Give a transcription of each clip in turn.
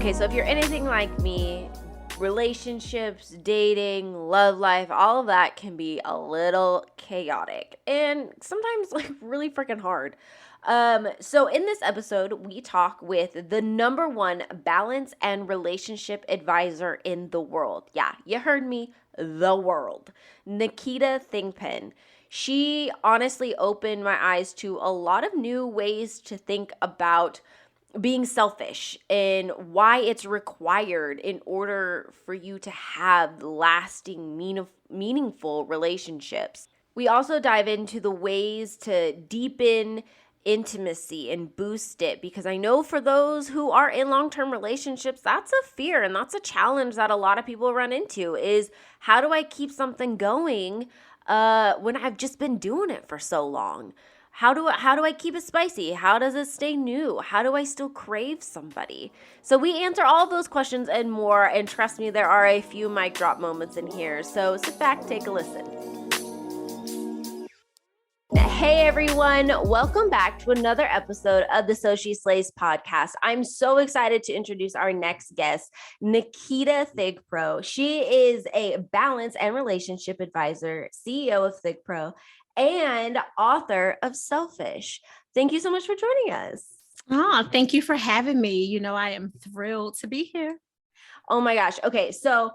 Okay, so if you're anything like me, relationships, dating, love life, all of that can be a little chaotic and sometimes like really freaking hard. So in this episode, we talk with the number one balance and relationship advisor in the world. Yeah, you heard me, the world. Naketa Thigpen. She honestly opened my eyes to a lot of new ways to think about being selfish and why it's required in order for you to have lasting, meaningful relationships. We also dive into the ways to deepen intimacy and boost it, because I know for those who are in long-term relationships, that's a fear and that's a challenge that a lot of people run into is how do I keep something going when I've just been doing it for so long? How do I keep it spicy? How does it stay new? How do I still crave somebody? So we answer all of those questions and more, and trust me, there are a few mic drop moments in here. So sit back, take a listen. Hey everyone, welcome back to another episode of the So She Slays podcast. I'm so excited to introduce our next guest, Naketa Thigpen. She is a balance and relationship advisor, CEO of Thigpen, and author of Selfish. Thank you so much for joining us. Oh, thank you for having me. I am thrilled to be here. Oh my gosh. Okay, so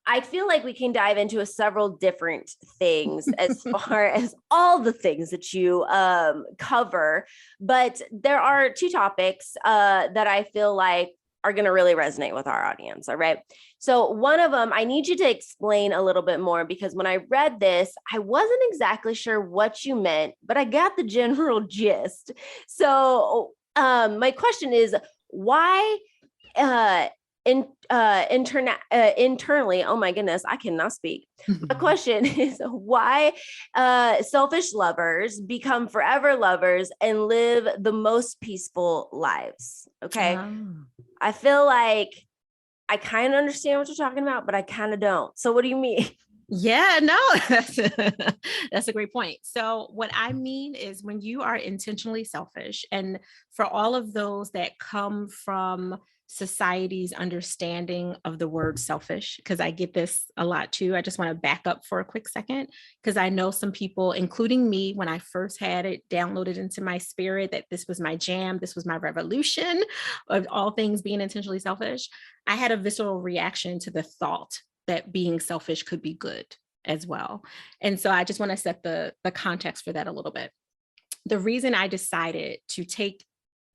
I feel like we can dive into several different things as far as all the things that you cover, but there are two topics that I feel like are going to really resonate with our audience. All right. So one of them, I need you to explain a little bit more, because when I read this, I wasn't exactly sure what you meant, but I got the general gist. So my question is, why internally, oh my goodness, I cannot speak. My question is why selfish lovers become forever lovers and live the most peaceful lives. Okay. I feel like I kind of understand what you're talking about, but I kind of don't. So what do you mean? Yeah, no, that's a great point. So what I mean is when you are intentionally selfish, and for all of those that come from society's understanding of the word selfish, because I get this a lot too. I just want to back up for a quick second, because I know some people, including me, when I first had it downloaded into my spirit that this was my jam, this was my revolution of all things being intentionally selfish, I had a visceral reaction to the thought that being selfish could be good as well. And so I just want to set the context for that a little bit. The reason I decided to take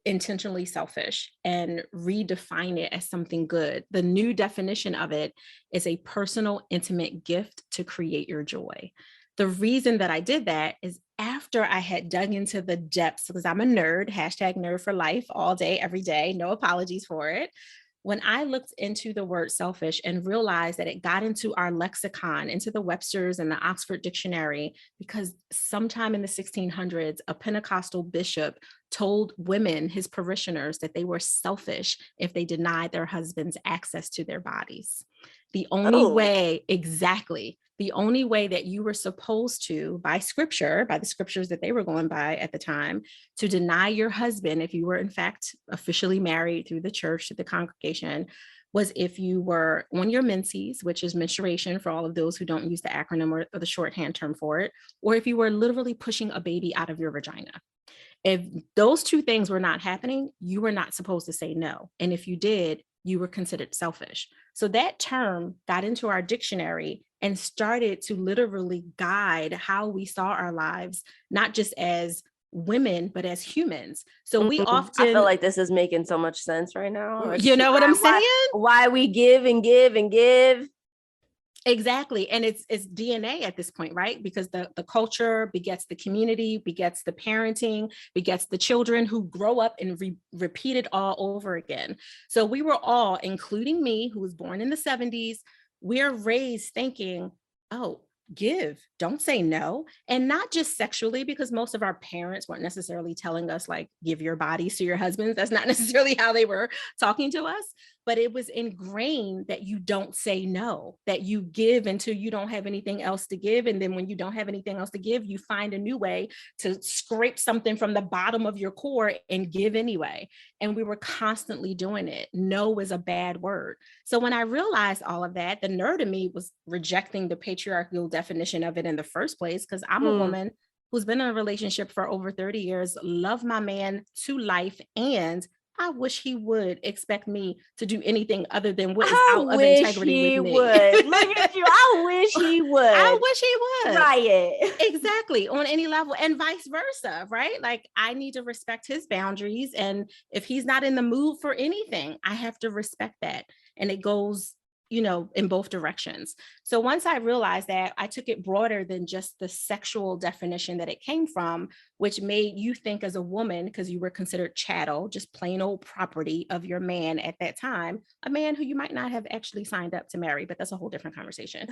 intentionally selfish and redefine it as something good, the new definition of it is a personal, intimate gift to create your joy. The reason that I did that is after I had dug into the depths, because I'm a nerd, #nerd for life, all day, every day, no apologies for it. When I looked into the word selfish and realized that it got into our lexicon, into the Webster's and the Oxford Dictionary, because sometime in the 1600s, a Pentecostal bishop told women, his parishioners, that they were selfish if they denied their husbands access to their bodies. The only way that you were supposed to, by the scriptures that they were going by at the time, to deny your husband, if you were in fact officially married through the church, to the congregation, was if you were on your menses, which is menstruation for all of those who don't use the acronym or the shorthand term for it, or if you were literally pushing a baby out of your vagina. If those two things were not happening, you were not supposed to say no. And if you did, you were considered selfish. So that term got into our dictionary and started to literally guide how we saw our lives, not just as women, but as humans. So we often, I feel like this is making so much sense right now. You know what I'm saying? Why we give and give and give. Exactly. And it's DNA at this point, right? Because the culture begets the community, begets the parenting, begets the children who grow up and repeat it all over again. So we were all, including me, who was born in the 70s, we're raised thinking, oh, give, don't say no. And not just sexually, because most of our parents weren't necessarily telling us like, give your bodies to your husbands. That's not necessarily how they were talking to us. but it was ingrained that you don't say no, that you give until you don't have anything else to give. And then when you don't have anything else to give, you find a new way to scrape something from the bottom of your core and give anyway. And we were constantly doing it. No is a bad word. So when I realized all of that, the nerd in me was rejecting the patriarchal definition of it in the first place, because I'm a woman who's been in a relationship for over 30 years, love my man to life, and I wish he would expect me to do anything other than what is I out of wish integrity with he me. would. Look at you. I wish he would. I wish he would. Try it. Exactly. On any level, and vice versa, right? Like, I need to respect his boundaries. And if he's not in the mood for anything, I have to respect that. And it goes, in both directions. So once I realized that, I took it broader than just the sexual definition that it came from, which made you think as a woman, because you were considered chattel, just plain old property of your man at that time, a man who you might not have actually signed up to marry, but that's a whole different conversation,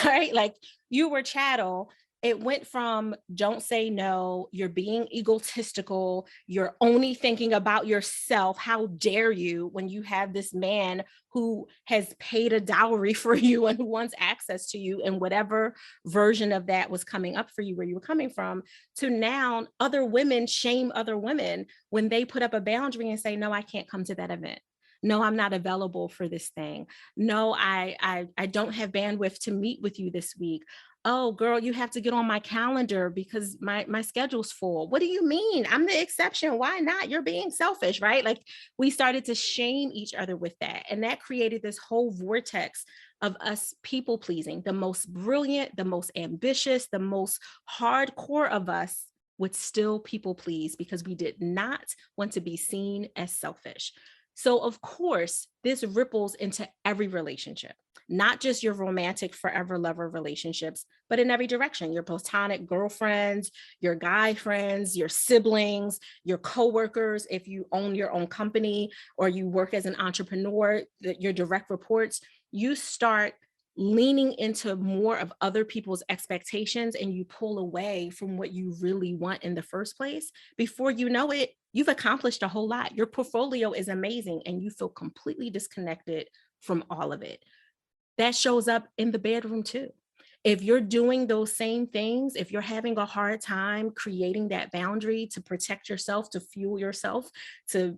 right? Like, you were chattel. It went from don't say no, you're being egotistical, you're only thinking about yourself. How dare you, when you have this man who has paid a dowry for you and who wants access to you, and whatever version of that was coming up for you where you were coming from, to now other women shame other women when they put up a boundary and say, no, I can't come to that event. No, I'm not available for this thing. No, I don't have bandwidth to meet with you this week. Oh, girl, you have to get on my calendar because my schedule's full. What do you mean? I'm the exception. Why not? You're being selfish, right? Like, we started to shame each other with that. And that created this whole vortex of us people pleasing. The most brilliant, the most ambitious, the most hardcore of us would still people please because we did not want to be seen as selfish. So of course, this ripples into every relationship, not just your romantic forever lover relationships, but in every direction, your platonic girlfriends, your guy friends, your siblings, your coworkers, if you own your own company or you work as an entrepreneur, your direct reports, you start leaning into more of other people's expectations and you pull away from what you really want in the first place. Before you know it, you've accomplished a whole lot. Your portfolio is amazing and you feel completely disconnected from all of it. That shows up in the bedroom too. If you're doing those same things, if you're having a hard time creating that boundary to protect yourself, to fuel yourself, to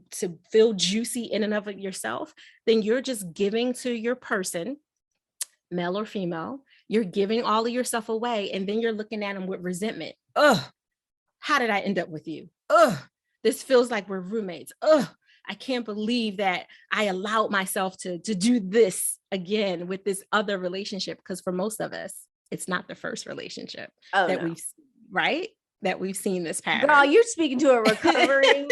feel juicy in and of yourself, then you're just giving to your person, male or female, you're giving all of yourself away, and then you're looking at them with resentment. Ugh, how did I end up with you? Ugh, this feels like we're roommates. Ugh, I can't believe that I allowed myself to do this again with this other relationship, because for most of us, it's not the first relationship right? That we've seen this pattern. Girl, you're speaking to a recovering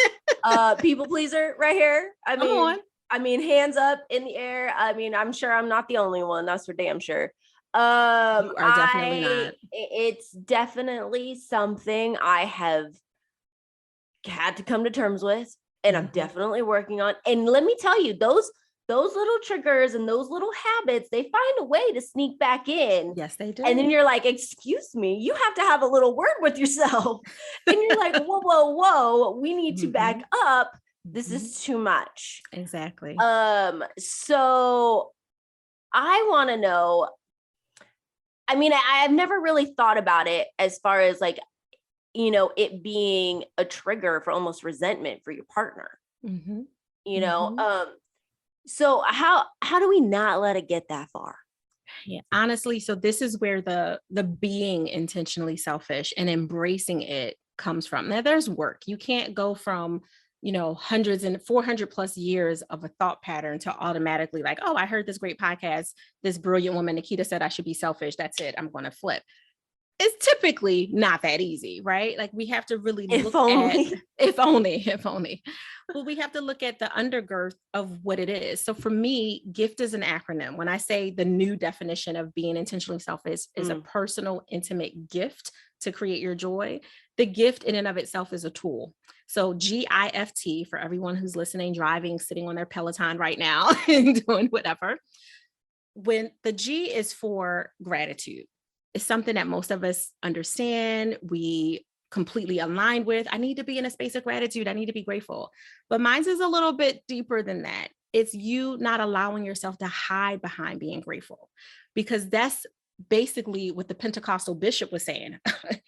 people pleaser right here. I mean, hands up in the air. I mean, I'm sure I'm not the only one. That's for damn sure. You are definitely not. It's definitely something I have had to come to terms with, and I'm definitely working on. And let me tell you, those little triggers and those little habits, they find a way to sneak back in. Yes, they do. And then you're like, excuse me, you have to have a little word with yourself. And you're like, whoa, we need to back up. This is too much. Exactly. So I want to know, I mean, I've never really thought about it as far as like, it being a trigger for almost resentment for your partner, so how do we not let it get that far? Yeah, honestly, so this is where the being intentionally selfish and embracing it comes from. Now, there's work. You can't go from hundreds and 400 plus years of a thought pattern to automatically like, oh, I heard this great podcast, this brilliant woman Naketa said I should be selfish, that's it, I'm going to flip. It's typically not that easy, right? Like, we have to really look at if only. But we have to look at the undergirth of what it is. So for me, GIFT is an acronym. When I say the new definition of being intentionally selfish is a personal, intimate gift to create your joy. The gift in and of itself is a tool. So GIFT, for everyone who's listening, driving, sitting on their Peloton right now and doing whatever. When the G is for gratitude. It's something that most of us understand, we completely align with. I need to be in a space of gratitude. I need to be grateful. But mine is a little bit deeper than that. It's you not allowing yourself to hide behind being grateful, because that's basically what the Pentecostal bishop was saying.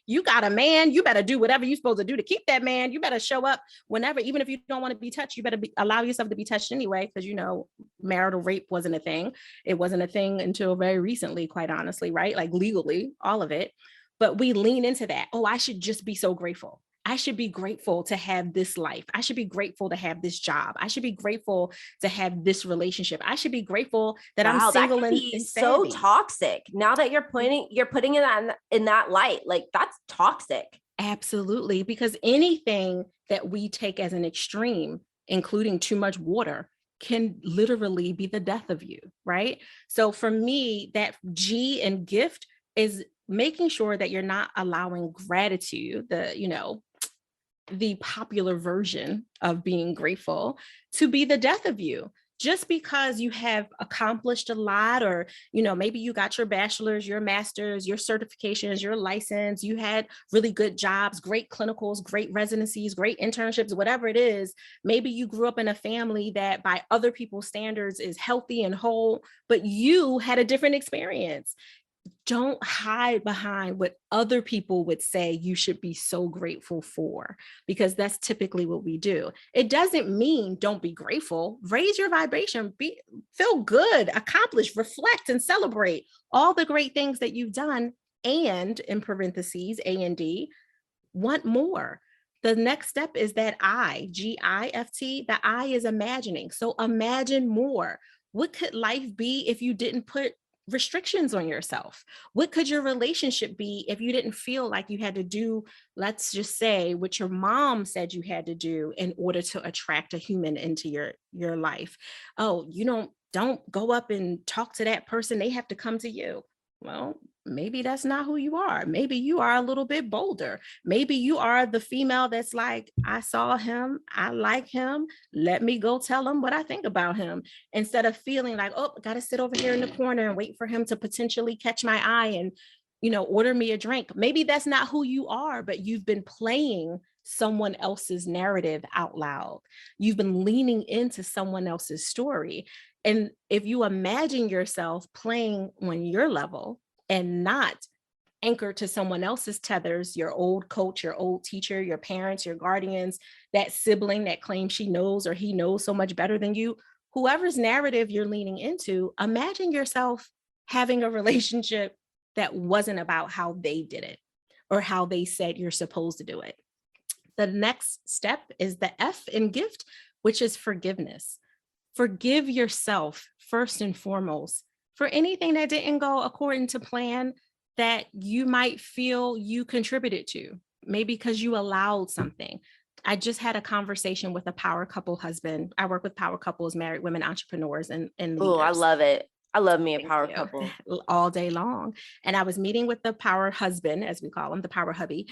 You got a man, you better do whatever you're supposed to do to keep that man. You better show up whenever, even if you don't want to be touched, you better allow yourself to be touched anyway, because marital rape wasn't a thing. It wasn't a thing until very recently, quite honestly, right? Like legally, all of it. But we lean into that. Oh, I should just be so grateful. I should be grateful to have this life. I should be grateful to have this job. I should be grateful to have this relationship. I should be grateful that I'm Wow, that single can be and so savvy. toxic. Now that you're putting it in that light, like that's toxic. Absolutely. Because anything that we take as an extreme, including too much water, can literally be the death of you, right? So for me, that G and gift is making sure that you're not allowing gratitude, the popular version of being grateful, to be the death of you. Just because you have accomplished a lot, or maybe you got your bachelor's, your master's, your certifications, your license, you had really good jobs, great clinicals, great residencies, great internships, whatever it is. Maybe you grew up in a family that by other people's standards is healthy and whole, but you had a different experience. Don't hide behind what other people would say you should be so grateful for, because that's typically what we do. It doesn't mean don't be grateful. Raise your vibration, feel good, accomplish, reflect, and celebrate all the great things that you've done. And in parentheses, A and D, want more. The next step is that GIFT. The I is imagining. So imagine more. What could life be if you didn't put restrictions on yourself? What could your relationship be if you didn't feel like you had to do, let's just say, what your mom said you had to do in order to attract a human into your life? Oh, don't go up and talk to that person. They have to come to you. Well, maybe that's not who you are. Maybe you are a little bit bolder. Maybe you are the female that's like, I saw him, I like him, let me go tell him what I think about him, instead of feeling like, oh, I got to sit over here in the corner and wait for him to potentially catch my eye and, order me a drink. Maybe that's not who you are, but you've been playing someone else's narrative out loud. You've been leaning into someone else's story. And if you imagine yourself playing on your level and not anchored to someone else's tethers, your old coach, your old teacher, your parents, your guardians, that sibling that claims she knows or he knows so much better than you, whoever's narrative you're leaning into, imagine yourself having a relationship that wasn't about how they did it or how they said you're supposed to do it. The next step is the F in gift, which is forgiveness. Forgive yourself first and foremost for anything that didn't go according to plan that you might feel you contributed to, maybe because you allowed something. I just had a conversation with a power couple husband. I work with power couples, married women, entrepreneurs, and Oh, I leaders. love it. I love me a Thank power you. couple. All day long. And I was meeting with the power husband, as we call him, the power hubby,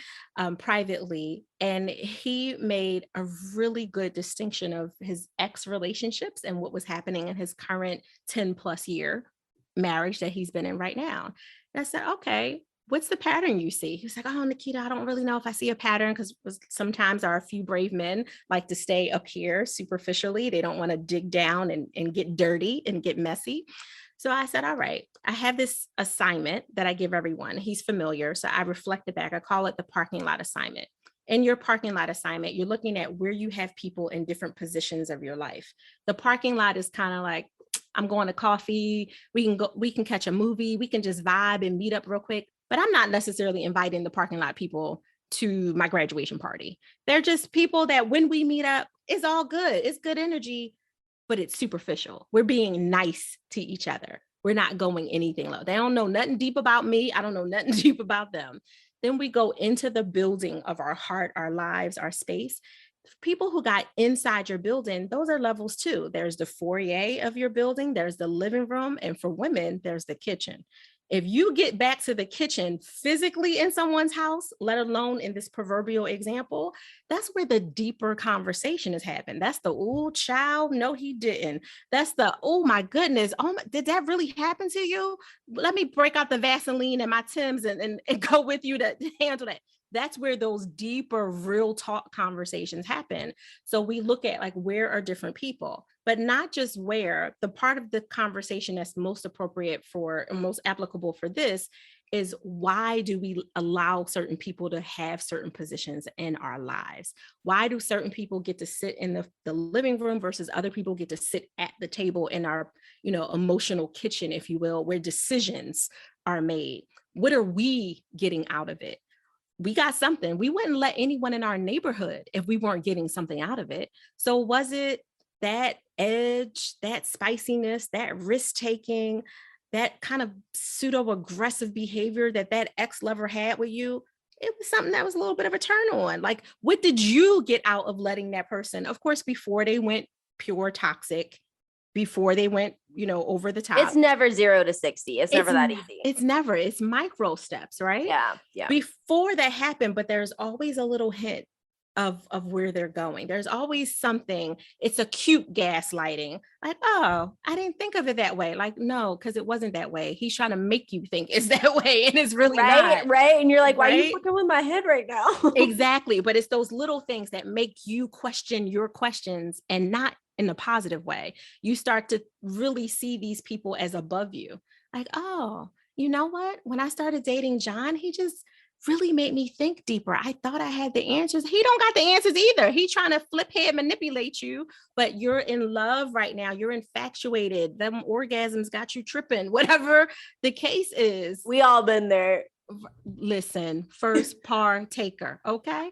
privately. And he made a really good distinction of his ex relationships and what was happening in his current 10 plus year marriage that he's been in right now. And I said, okay, what's the pattern you see? He was like, oh, Naketa, I don't really know if I see a pattern, because sometimes our few brave men like to stay up here superficially. They don't want to dig down and get dirty and get messy. So I said, all right, I have this assignment that I give everyone. He's familiar. So I reflected back. I call it the parking lot assignment. In your parking lot assignment, you're looking at where you have people in different positions of your life. The parking lot is kind of like, I'm going to coffee. We can catch a movie. We can just vibe and meet up real quick. But I'm not necessarily inviting the parking lot people to my graduation party. They're just people that when we meet up, it's all good. It's good energy, but it's superficial. We're being nice to each other. We're not going anything low. They don't know nothing deep about me. I don't know nothing deep about them. Then we go into the building of our heart, our lives, our space. People who got inside your building, those are levels too. There's the foyer of your building, there's the living room, and for women, there's the kitchen. If you get back to the kitchen physically in someone's house, let alone in this proverbial example, that's where the deeper conversation is happening. That's the, oh, child, no, he didn't. That's the, oh my goodness, did that really happen to you? Let me break out the Vaseline and my Timbs and go with you to handle that. That's where those deeper real talk conversations happen. So we look at like, where are different people, but not just where. The part of the conversation that's most appropriate for and most applicable for this is, why do we allow certain people to have certain positions in our lives? Why do certain people get to sit in the living room versus other people get to sit at the table in our, emotional kitchen, if you will, where decisions are made? What are we getting out of it? We got something. We wouldn't let anyone in our neighborhood if we weren't getting something out of it. So was it that edge, that spiciness, that risk taking, that kind of pseudo aggressive behavior that ex-lover had with you? It was something that was a little bit of a turn on. Like, what did you get out of letting that person, of course, before they went pure toxic, before they went, over the top? It's never 0 to 60. It's never that easy. It's micro steps, right? Yeah. Yeah. Before that happened, but there's always a little hint of where they're going. There's always something. It's a cute gaslighting. Like, oh, I didn't think of it that way. Like, no, because it wasn't that way. He's trying to make you think it's that way, and it's really not. Right. And you're like, why Right? are you fucking with my head right now? Exactly. But it's those little things that make you question your questions, and not in a positive way. You start to really see these people as above you. Like, oh, you know what? When I started dating John, he just really made me think deeper. I thought I had the answers. He don't got the answers either. He's trying to flip head manipulate you, but you're in love right now. You're infatuated. Them orgasms got you tripping, whatever the case is. We all been there. Listen, first partaker, okay?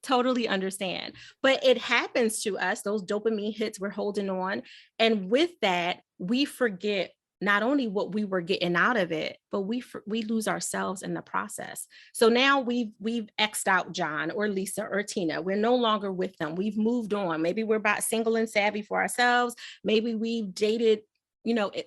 Totally understand. But it happens to us, those dopamine hits we're holding on. And with that, we forget not only what we were getting out of it, but we lose ourselves in the process. So now we've X'd out John or Lisa or Tina. We're no longer with them. We've moved on. Maybe we're about single and savvy for ourselves. Maybe we've dated,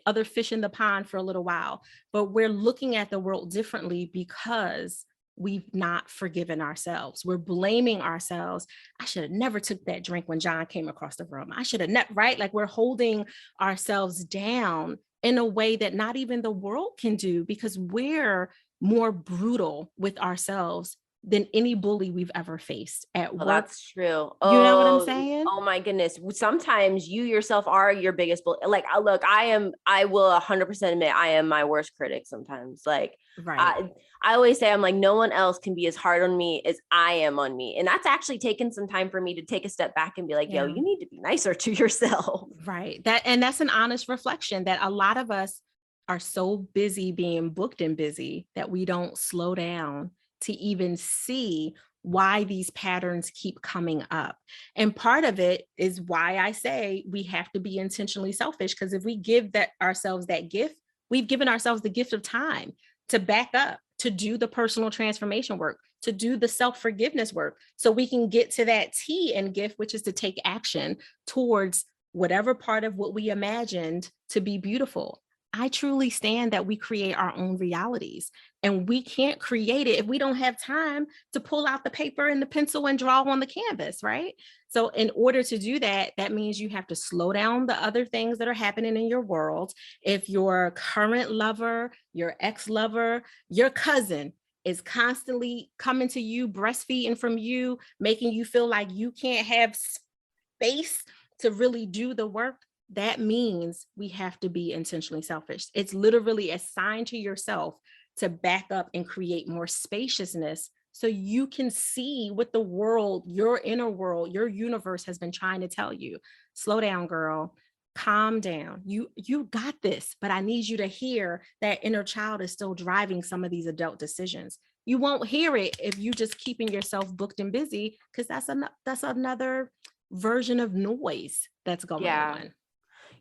other fish in the pond for a little while, but we're looking at the world differently because we've not forgiven ourselves. We're blaming ourselves. I should have never took that drink when John came across the room. I should have never, right? Like, we're holding ourselves down in a way that not even the world can do, because we're more brutal with ourselves than any bully we've ever faced at work. That's true. You know what I'm saying? Oh my goodness. Sometimes you yourself are your biggest bully. Like, look, I will 100% admit I am my worst critic sometimes. Like, right. I always say, I'm like, no one else can be as hard on me as I am on me. And that's actually taken some time for me to take a step back and be like, yo, you need to be nicer to yourself. Right. That's an honest reflection, that a lot of us are so busy being booked and busy that we don't slow down to even see why these patterns keep coming up. And part of it is why I say we have to be intentionally selfish, because if we give ourselves that gift, we've given ourselves the gift of time to back up, to do the personal transformation work, to do the self-forgiveness work, so we can get to that T in gift, which is to take action towards whatever part of what we imagined to be beautiful. I truly stand that we create our own realities, and we can't create it if we don't have time to pull out the paper and the pencil and draw on the canvas, right? So in order to do that, that means you have to slow down the other things that are happening in your world. If your current lover, your ex-lover, your cousin is constantly coming to you, breastfeeding from you, making you feel like you can't have space to really do the work, that means we have to be intentionally selfish. It's literally a sign to yourself to back up and create more spaciousness, so you can see what the world, your inner world, your universe has been trying to tell you. Slow down, girl. Calm down. You got this, but I need you to hear that inner child is still driving some of these adult decisions. You won't hear it if you just keeping yourself booked and busy, because that's another version of noise that's going on.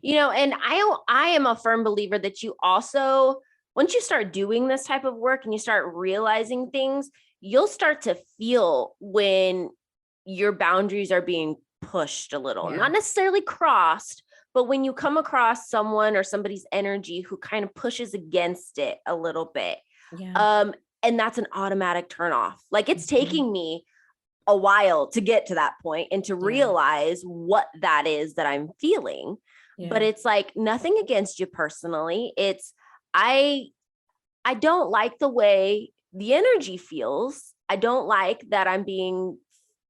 And I am a firm believer that you also, once you start doing this type of work and you start realizing things, you'll start to feel when your boundaries are being pushed a little, not necessarily crossed, but when you come across someone or somebody's energy who kind of pushes against it a little bit. And that's an automatic turn off. Like, it's taking me a while to get to that point and to realize what that is that I'm feeling. But it's like, nothing against you personally. It's, I don't like the way the energy feels. I don't like that I'm being,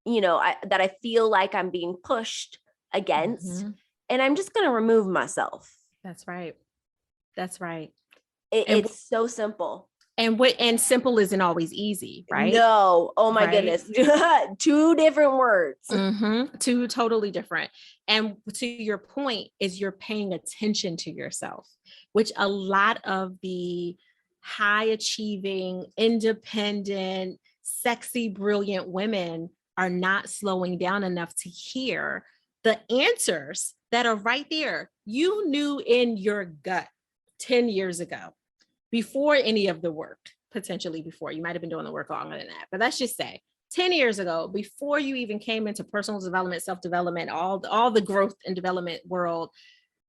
that I feel like I'm being pushed against, Mhm. and I'm just going to remove myself. That's right. That's right. And It's so simple. and simple isn't always easy, right? No. Oh my Right. goodness. Two different words. Two totally different. And to your point is you're paying attention to yourself, which a lot of the high achieving, independent, sexy, brilliant women are not slowing down enough to hear the answers that are right there. You knew in your gut 10 years ago, before any of the work, potentially before. You might have been doing the work longer than that, but let's just say 10 years ago, before you even came into personal development, self-development, all the growth and development world,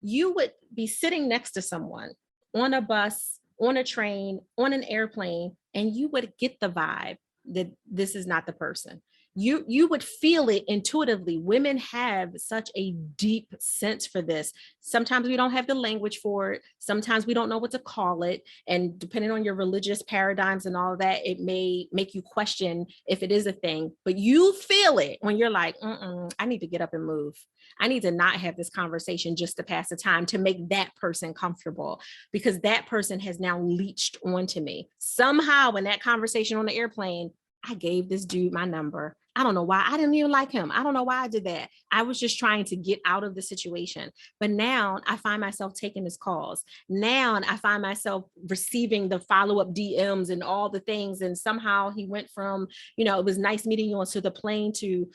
you would be sitting next to someone on a bus, on a train, on an airplane, and you would get the vibe that this is not the person. You would feel it intuitively. Women have such a deep sense for this. Sometimes we don't have the language for it. Sometimes we don't know what to call it. And depending on your religious paradigms and all of that, it may make you question if it is a thing. But you feel it when you're like, I need to get up and move. I need to not have this conversation just to pass the time to make that person comfortable, because that person has now leached onto me. Somehow in that conversation on the airplane, I gave this dude my number. I don't know why. I didn't even like him. I don't know why I did that. I was just trying to get out of the situation. But now I find myself taking his calls. Now I find myself receiving the follow-up DMs and all the things. And somehow he went from, it was nice meeting you onto the plane to,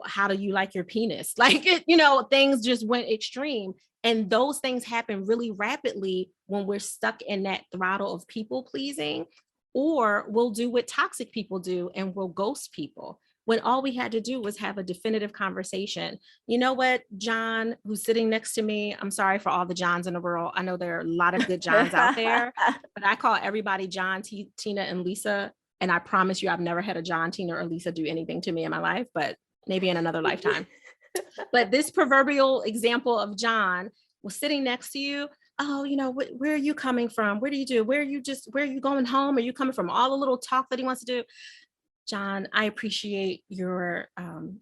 how do you like your penis? Like, things just went extreme. And those things happen really rapidly when we're stuck in that throttle of people pleasing, or we'll do what toxic people do and we'll ghost people, when all we had to do was have a definitive conversation. You know what, John, who's sitting next to me, I'm sorry for all the Johns in the world. I know there are a lot of good Johns out there, but I call everybody John, Tina, and Lisa. And I promise you, I've never had a John, Tina, or Lisa do anything to me in my life, but maybe in another lifetime. But this proverbial example of John was sitting next to you. Oh, where are you coming from? Where do you do? Where are you going home? Are you coming from? All the little talk that he wants to do. John, I appreciate your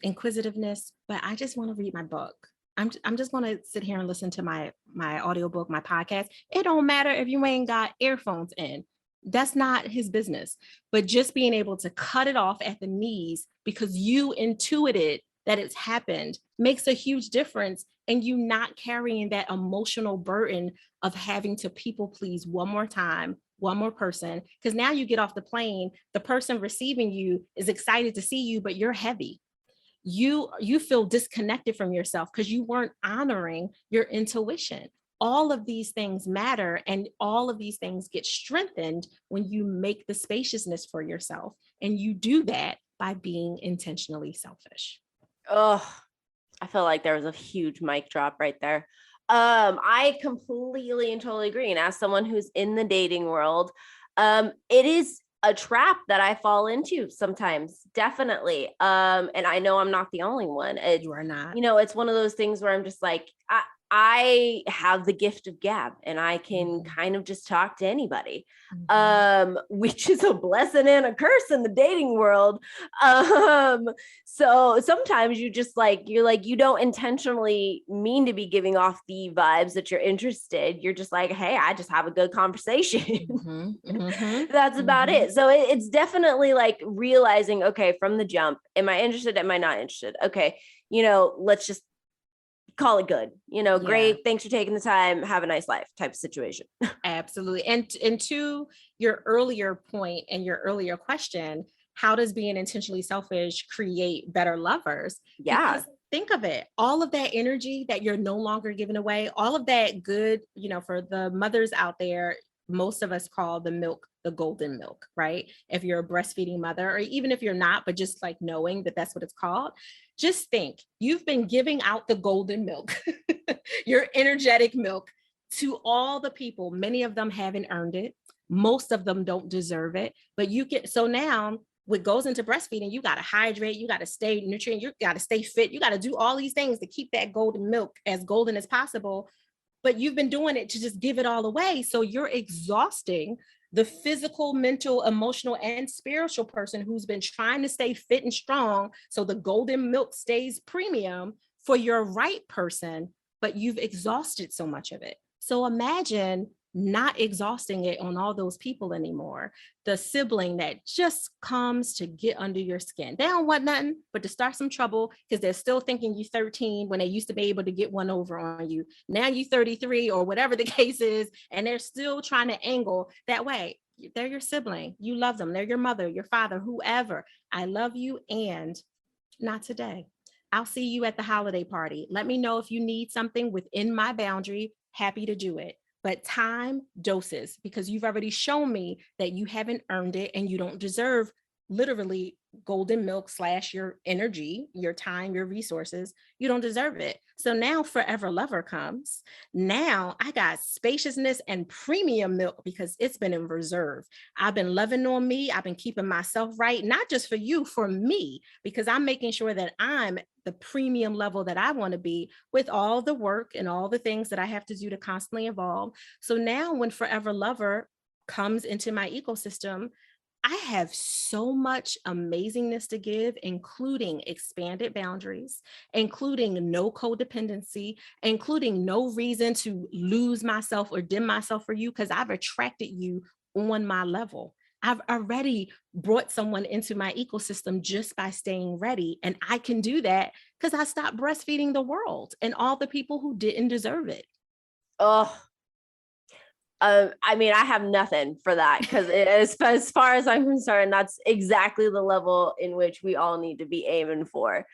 inquisitiveness, but I just want to read my book. I'm just going to sit here and listen to my audiobook, my podcast. It don't matter if you ain't got earphones in. That's not his business. But just being able to cut it off at the knees because you intuited that it's happened makes a huge difference. And you not carrying that emotional burden of having to people please one more time, one more person, because now you get off the plane, the person receiving you is excited to see you, but you're heavy. You feel disconnected from yourself because you weren't honoring your intuition. All of these things matter, and all of these things get strengthened when you make the spaciousness for yourself, and you do that by being intentionally selfish. Oh, I feel like there was a huge mic drop right there. I completely and totally agree. And as someone who's in the dating world, it is a trap that I fall into sometimes, definitely. And I know I'm not the only one. You are not. It's one of those things where I'm just like, I have the gift of gab and I can kind of just talk to anybody, which is a blessing and a curse in the dating world. So sometimes you just you don't intentionally mean to be giving off the vibes that you're interested. You're just like, hey, I just have a good conversation. That's about it. So it's definitely like realizing, okay, from the jump, am I interested? Am I not interested? Okay, let's just call it good. Great, thanks for taking the time, have a nice life type of situation. Absolutely. And to your earlier point and your earlier question, how does being intentionally selfish create better lovers? Yeah. Because think of it, all of that energy that you're no longer giving away, all of that good, for the mothers out there, most of us call the milk the golden milk, right? If you're a breastfeeding mother, or even if you're not, but just like knowing that that's what it's called, just think you've been giving out the golden milk, your energetic milk, to all the people. Many of them haven't earned it. Most of them don't deserve it, but so now what goes into breastfeeding, you got to hydrate, you got to stay nutrient, you got to stay fit, you got to do all these things to keep that golden milk as golden as possible. But you've been doing it to just give it all away. So you're exhausting the physical, mental, emotional, and spiritual person who's been trying to stay fit and strong so the golden milk stays premium for your right person, but you've exhausted so much of it. So imagine not exhausting it on all those people anymore. The sibling that just comes to get under your skin. They don't want nothing but to start some trouble because they're still thinking you're 13 when they used to be able to get one over on you. Now you're 33 or whatever the case is, and they're still trying to angle that way. They're your sibling. You love them. They're your mother, your father, whoever. I love you, and not today. I'll see you at the holiday party. Let me know if you need something within my boundary. Happy to do it. But time doses, because you've already shown me that you haven't earned it and you don't deserve literally golden milk / your energy, your time, your resources. You don't deserve it. So now forever lover comes. Now I got spaciousness and premium milk because it's been in reserve. I've been loving on me. I've been keeping myself right, not just for you, for me, because I'm making sure that I'm the premium level that I want to be with all the work and all the things that I have to do to constantly evolve. So now when forever lover comes into my ecosystem, I have so much amazingness to give, including expanded boundaries, including no codependency, including no reason to lose myself or dim myself for you because I've attracted you on my level. I've already brought someone into my ecosystem just by staying ready. And I can do that because I stopped breastfeeding the world and all the people who didn't deserve it. Oh, I mean, I have nothing for that because as far as I'm concerned, that's exactly the level in which we all need to be aiming for.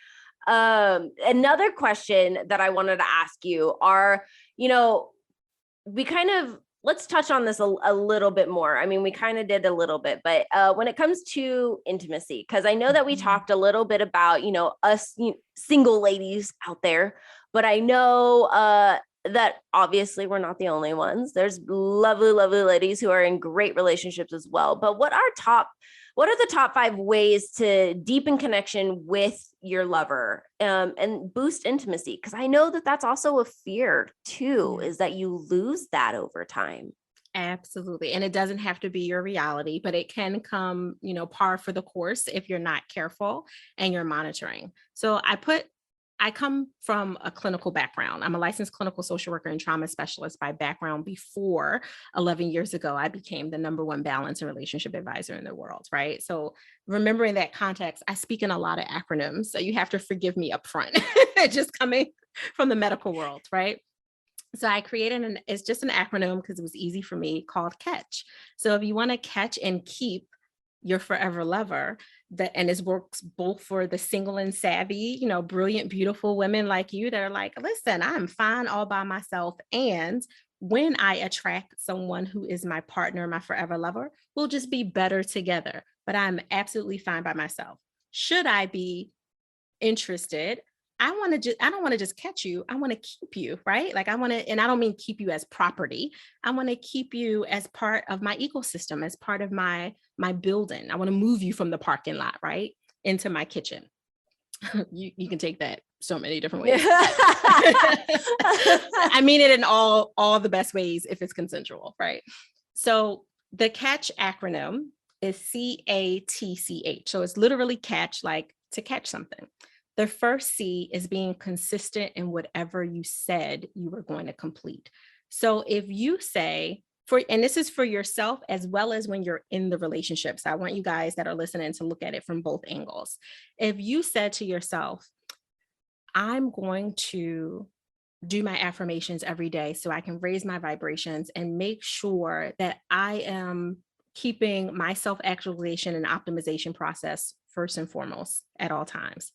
Another question that I wanted to ask you are, we kind of, let's touch on this a little bit more. I mean, we kind of did a little bit, but when it comes to intimacy, because I know that we talked a little bit about, us single ladies out there, but I know that obviously we're not the only ones. There's lovely, lovely ladies who are in great relationships as well. But what are the top 5 ways to deepen connection with your lover and boost intimacy? Because I know that that's also a fear too, is that you lose that over time. Absolutely. And it doesn't have to be your reality, but it can come, par for the course if you're not careful and you're monitoring. So I come from a clinical background. I'm a licensed clinical social worker and trauma specialist by background. Before 11 years ago, I became the #1 balance and relationship advisor in the world, right? So remembering that context, I speak in a lot of acronyms. So you have to forgive me up front, just coming from the medical world, right? So I created it's just an acronym because it was easy for me, called CATCH. So if you want to catch and keep your forever lover, and this works both for the single and savvy, brilliant, beautiful women like you that are like, listen, I'm fine all by myself. And when I attract someone who is my partner, my forever lover, we'll just be better together. But I'm absolutely fine by myself. Should I be interested, I don't want to just catch you. I want to keep you, right? Like and I don't mean keep you as property. I want to keep you as part of my ecosystem, as part of my building. I want to move you from the parking lot, right, into my kitchen. You can take that so many different ways. I mean it in all the best ways if it's consensual, right? So the CATCH acronym is CATCH. So it's literally catch, like to catch something. The first C is being consistent in whatever you said you were going to complete. So if you say, and this is for yourself as well as when you're in the relationship. So I want you guys that are listening to look at it from both angles. If you said to yourself, I'm going to do my affirmations every day so I can raise my vibrations and make sure that I am keeping my self-actualization and optimization process first and foremost at all times.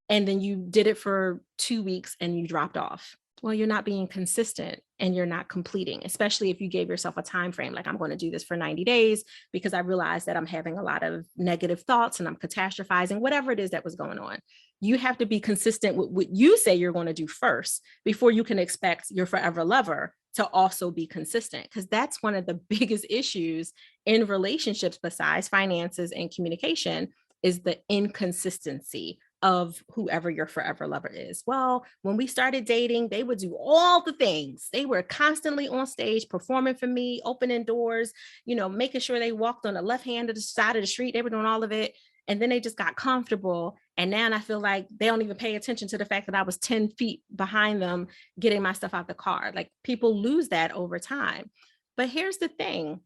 And then you did it for 2 weeks and you dropped off. Well, you're not being consistent and you're not completing, especially if you gave yourself a time frame, like I'm going to do this for 90 days because I realized that I'm having a lot of negative thoughts and I'm catastrophizing, whatever it is that was going on. You have to be consistent with what you say you're going to do first before you can expect your forever lover to also be consistent, because that's one of the biggest issues in relationships besides finances and communication is the inconsistency of whoever your forever lover is. Well, when we started dating, they would do all the things. They were constantly on stage performing for me, opening doors, making sure they walked on the left hand of the side of the street. They were doing all of it. And then they just got comfortable. And now I feel like they don't even pay attention to the fact that I was 10 feet behind them getting my stuff out the car. Like, people lose that over time. But here's the thing.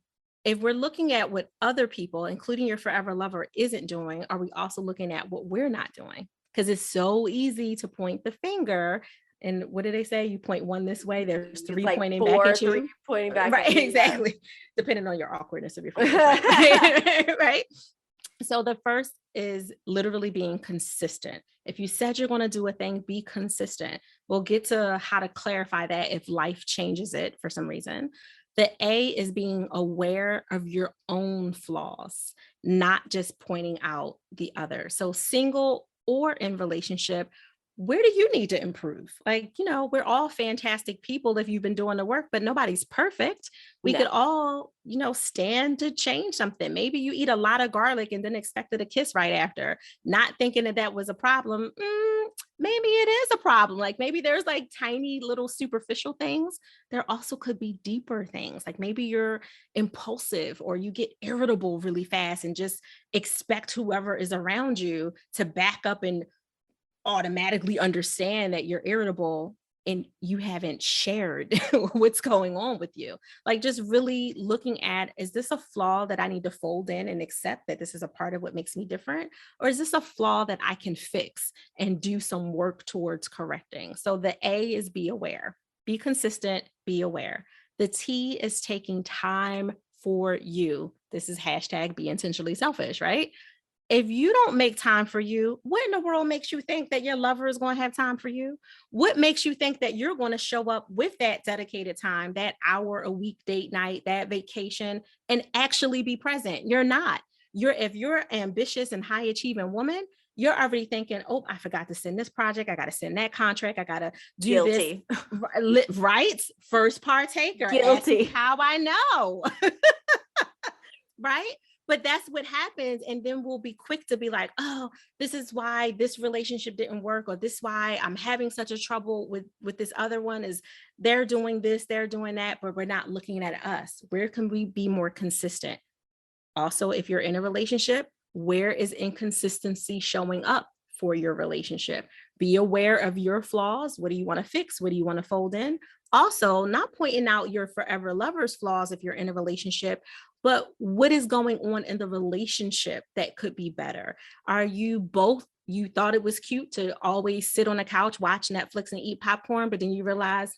If we're looking at what other people, including your forever lover, isn't doing, are we also looking at what we're not doing? Because it's so easy to point the finger. And what do they say? You point one this way, there's three like pointing back at three you. pointing back right, at you. exactly. Yeah. Depending on your awkwardness of your fingers, right? right? So the first is literally being consistent. If you said you're going to do a thing, be consistent. We'll get to how to clarify that if life changes it for some reason. The A is being aware of your own flaws, not just pointing out the other. So single or in relationship, where do you need to improve? Like, we're all fantastic people if you've been doing the work, but nobody's perfect. We could all, stand to change something. Maybe you eat a lot of garlic and then expected a kiss right after, not thinking that was a problem. Maybe it is a problem. Like, maybe there's like tiny little superficial things. There also could be deeper things. Like, maybe you're impulsive or you get irritable really fast and just expect whoever is around you to back up and automatically understand that you're irritable and you haven't shared what's going on with you. Like, just really looking at, is this a flaw that I need to fold in and accept that this is a part of what makes me different? Or is this a flaw that I can fix and do some work towards correcting? So the A is be aware, be consistent, be aware. The T is taking time for you. This is hashtag be intentionally selfish, right? If you don't make time for you, what in the world makes you think that your lover is going to have time for you? What makes you think that you're going to show up with that dedicated time, that hour a week date night, that vacation, and actually be present? You're not. If you're ambitious and high achieving woman, you're already thinking, oh, I forgot to send this project. I got to send that contract. I got to do Guilty. this. Right? First partaker. Guilty. How I know. Right? But that's what happens. And then we'll be quick to be like, oh, this is why this relationship didn't work, or this is why I'm having such a trouble with this other one, is they're doing this, they're doing that, but we're not looking at us. Where can we be more consistent? Also, if you're in a relationship, where is inconsistency showing up for your relationship? Be aware of your flaws. What do you want to fix? What do you want to fold in? Also, not pointing out your forever lover's flaws if you're in a relationship, but what is going on in the relationship that could be better? Are you both, you thought it was cute to always sit on the couch, watch Netflix and eat popcorn, but then you realize,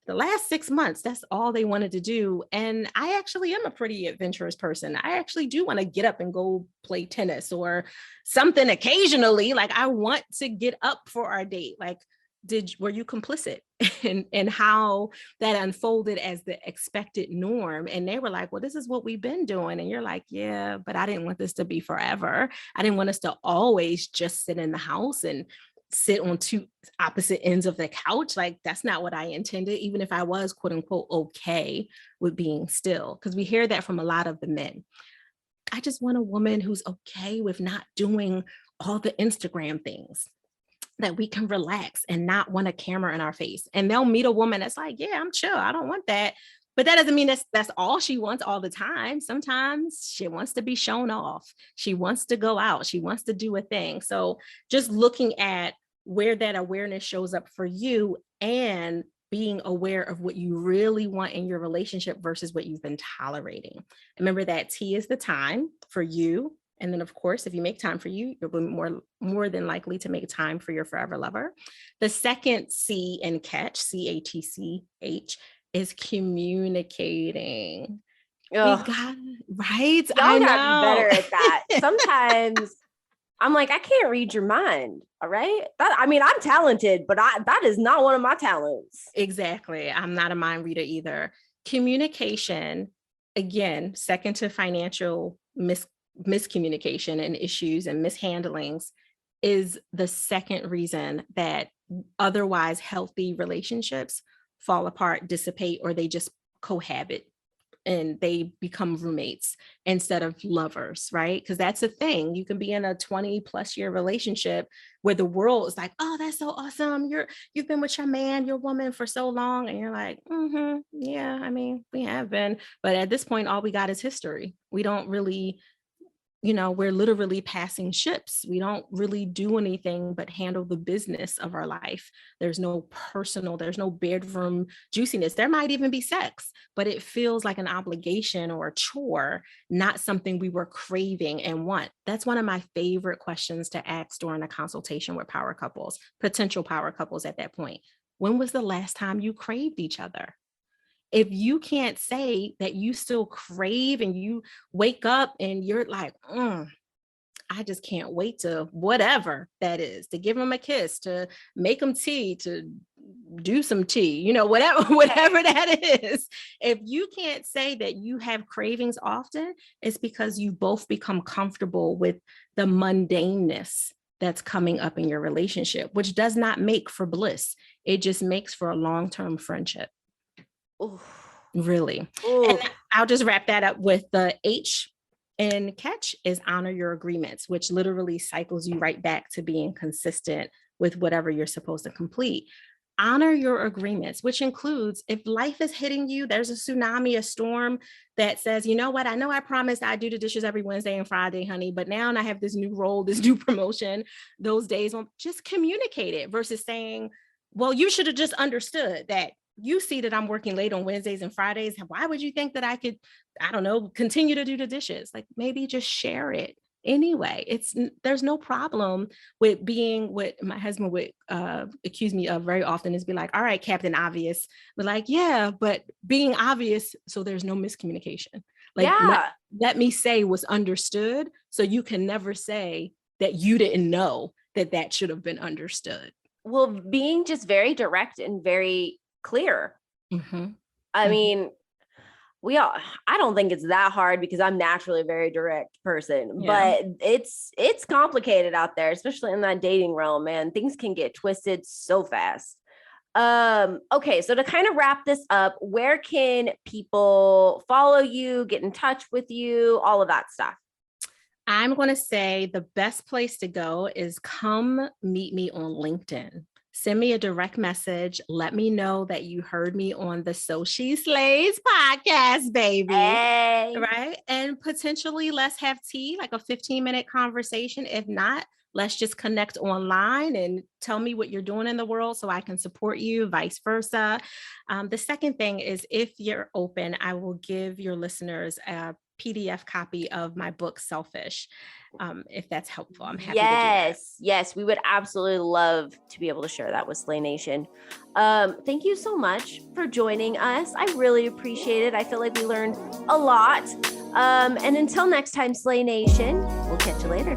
the last 6 months, that's all they wanted to do. And I actually am a pretty adventurous person. I actually do want to get up and go play tennis or something occasionally. Like, I want to get up for our date. Like, were you complicit in how that unfolded as the expected norm? And they were like, well, this is what we've been doing. And you're like, yeah, but I didn't want this to be forever. I didn't want us to always just sit in the house and sit on two opposite ends of the couch. Like, that's not what I intended, even if I was quote unquote okay with being still. Because we hear that from a lot of the men. I just want a woman who's okay with not doing all the Instagram things, that we can relax and not want a camera in our face. And they'll meet a woman that's like, yeah, I'm chill, I don't want that. But that doesn't mean that's all she wants all the time. Sometimes she wants to be shown off. She wants to go out. She wants to do a thing. So just looking at where that awareness shows up for you and being aware of what you really want in your relationship versus what you've been tolerating. Remember that T is the time for you. And then, of course, if you make time for you, you're more than likely to make time for your forever lover. The second C in catch, CATCH, is communicating. Ugh. We got right. Y'all gotta be better at that. Sometimes I'm like, I can't read your mind. All right. I'm talented, but that is not one of my talents. Exactly. I'm not a mind reader either. Communication, again, second to financial miscommunication and issues and mishandlings, is the second reason that otherwise healthy relationships fall apart, dissipate, or they just cohabit and they become roommates instead of lovers, right? Because that's a thing. You can be in a 20+ year relationship where the world is like, oh, that's so awesome. You've been with your man, your woman for so long. And you're like, yeah, I mean, we have been. But at this point, all we got is history. We don't really, we're literally passing ships. We don't really do anything but handle the business of our life. There's no bedroom juiciness. There might even be sex, but it feels like an obligation or a chore, not something we were craving and want. That's one of my favorite questions to ask during a consultation with power couples, potential power couples at that point. When was the last time you craved each other? If you can't say that you still crave and you wake up and you're like, I just can't wait to whatever that is, to give them a kiss, to make them tea, to do some tea, whatever that is. If you can't say that you have cravings often, it's because you both become comfortable with the mundaneness that's coming up in your relationship, which does not make for bliss. It just makes for a long-term friendship. Ooh. Really. Ooh. And I'll just wrap that up with the H in catch is honor your agreements, which literally cycles you right back to being consistent with whatever you're supposed to complete. Honor your agreements, which includes if life is hitting you, there's a tsunami, a storm that says, you know what, I know I promised I do the dishes every Wednesday and Friday, honey, but now I have this new role, this new promotion, those days won't. Just communicate it versus saying, well, you should have just understood that you see that I'm working late on Wednesdays and Fridays. Why would you think that I could, I don't know, continue to do the dishes? Like maybe just share it anyway. There's no problem with being what my husband would accuse me of very often is be like, all right, Captain Obvious. But like, yeah, but being obvious so there's no miscommunication. Like let me say was understood so you can never say that you didn't know that should have been understood. Well, being just very direct and very clear. I mean, I don't think it's that hard because I'm naturally a very direct person, but it's complicated out there, especially in that dating realm, man. Things can get twisted so fast. Okay, so to kind of wrap this up, where can people follow you, get in touch with you, all of that stuff? I'm going to say the best place to go is come meet me on LinkedIn. Send me a direct message. Let me know that you heard me on the So She Slays podcast, baby. Hey. Right? And potentially let's have tea, like a 15-minute conversation. If not, let's just connect online and tell me what you're doing in the world so I can support you, vice versa. The second thing is if you're open, I will give your listeners a PDF copy of my book, Selfish. If that's helpful, I'm happy to do that. Yes, we would absolutely love to be able to share that with Slay Nation. Thank you so much for joining us. I really appreciate it. I feel like we learned a lot. And until next time, Slay Nation, we'll catch you later.